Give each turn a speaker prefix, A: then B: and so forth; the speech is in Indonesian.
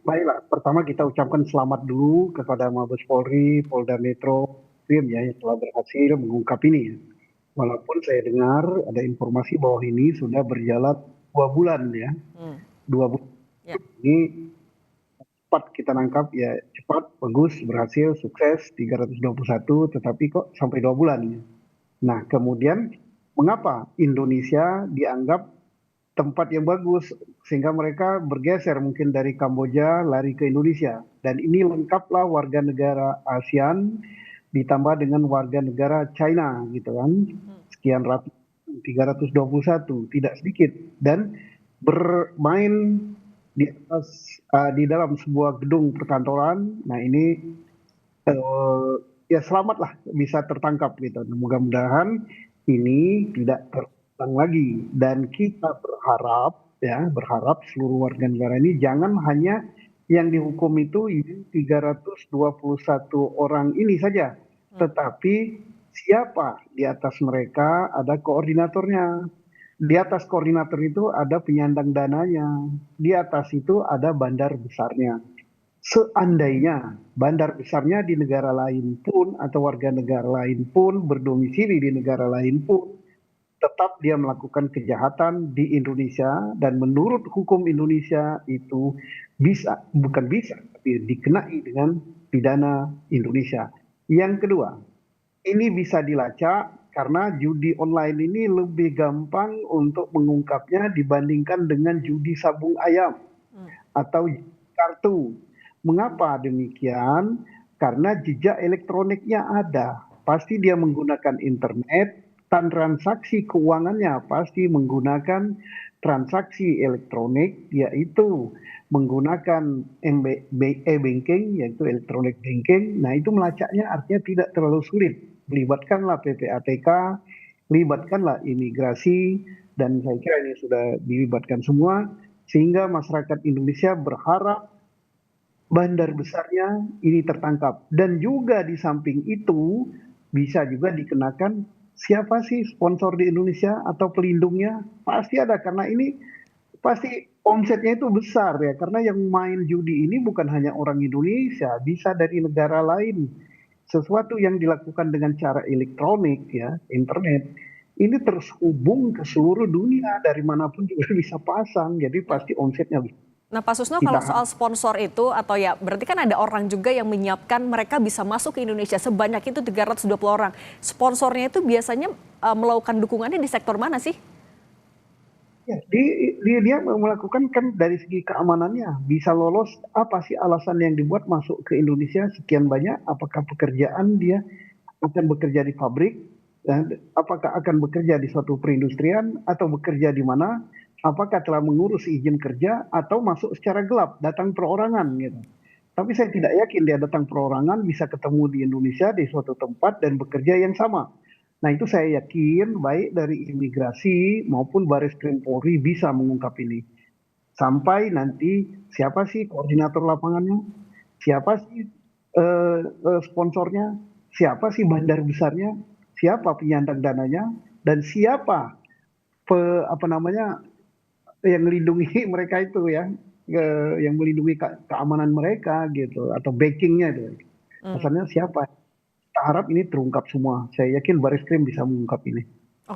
A: Baiklah, pertama kita ucapkan selamat dulu kepada Mabes Polri, Polda Metro Jaya ya, yang telah berhasil mengungkap ini ya. Walaupun saya dengar ada informasi bahwa ini sudah berjalan 2 bulan ya,
B: Hmm,
A: 2 bulan
B: ya.
A: ini cepat kita nangkap ya, cepat, bagus, berhasil, sukses 321, tetapi kok sampai 2 bulan ya. Nah, kemudian mengapa Indonesia dianggap tempat yang bagus sehingga mereka bergeser mungkin dari Kamboja lari ke Indonesia, dan ini lengkaplah warga negara ASEAN ditambah dengan warga negara China gitu kan, sekian ratus, 321, tidak sedikit, dan bermain di atas di dalam sebuah gedung perkantoran. Nah ini ya selamatlah bisa tertangkap gitu. Mudah-mudahan ini tidak terulang lagi, dan kita berharap seluruh warga negara ini jangan hanya yang dihukum itu 321 orang ini saja, tetapi siapa di atas mereka ada koordinatornya. Di atas koordinator itu ada penyandang dananya. Di atas itu ada bandar besarnya. Seandainya bandar besarnya di negara lain pun atau warga negara lain pun berdomisili di negara lain pun, tetap dia melakukan kejahatan di Indonesia, dan menurut hukum Indonesia itu bisa, bukan bisa, tapi dikenai dengan pidana Indonesia. Yang kedua, ini bisa dilacak karena judi online ini lebih gampang untuk mengungkapnya dibandingkan dengan judi sabung ayam atau kartu. Mengapa demikian? Karena jejak elektroniknya ada. Pasti dia menggunakan internet, dan transaksi keuangannya pasti menggunakan transaksi elektronik, yaitu menggunakan e-banking, yaitu electronic banking. Nah itu melacaknya artinya tidak terlalu sulit. Libatkanlah PPATK, libatkanlah imigrasi, dan saya kira ini sudah dilibatkan semua, sehingga masyarakat Indonesia berharap bandar besarnya ini tertangkap. Dan juga di samping itu bisa juga dikenakan siapa sih sponsor di Indonesia atau pelindungnya, pasti ada, karena ini pasti omsetnya itu besar ya, karena yang main judi ini bukan hanya orang Indonesia, bisa dari negara lain. Sesuatu yang dilakukan dengan cara elektronik ya, internet, ini terhubung ke seluruh dunia, dari manapun juga bisa pasang, jadi
B: Nah,
A: pasti omsetnya besar.
B: nah, Pak Susno, kalau
A: Kita
B: soal sponsor itu atau ya berarti kan ada orang juga yang menyiapkan mereka bisa masuk ke Indonesia sebanyak itu 320 orang. Sponsornya itu biasanya melakukan dukungannya di sektor mana sih?
A: Ya, dia melakukan kan dari segi keamanannya, bisa lolos, apa sih alasan yang dibuat masuk ke Indonesia sekian banyak, apakah pekerjaan dia akan bekerja di pabrik, dan apakah akan bekerja di suatu perindustrian, atau bekerja di mana, apakah telah mengurus izin kerja, atau masuk secara gelap, datang perorangan gitu. Tapi saya tidak yakin dia datang perorangan bisa ketemu di Indonesia di suatu tempat dan bekerja yang sama. Nah itu saya yakin baik dari imigrasi maupun Baris Krim Polri bisa mengungkap ini. Sampai nanti siapa sih koordinator lapangannya, siapa sih sponsornya, siapa sih bandar besarnya, siapa penyandang dananya, dan siapa apa namanya yang melindungi mereka itu ya, yang melindungi keamanan mereka gitu, atau backingnya itu.
B: Hmm.
A: Asalnya siapa? Kita harap ini terungkap semua. Saya yakin Baris Krim bisa mengungkap ini.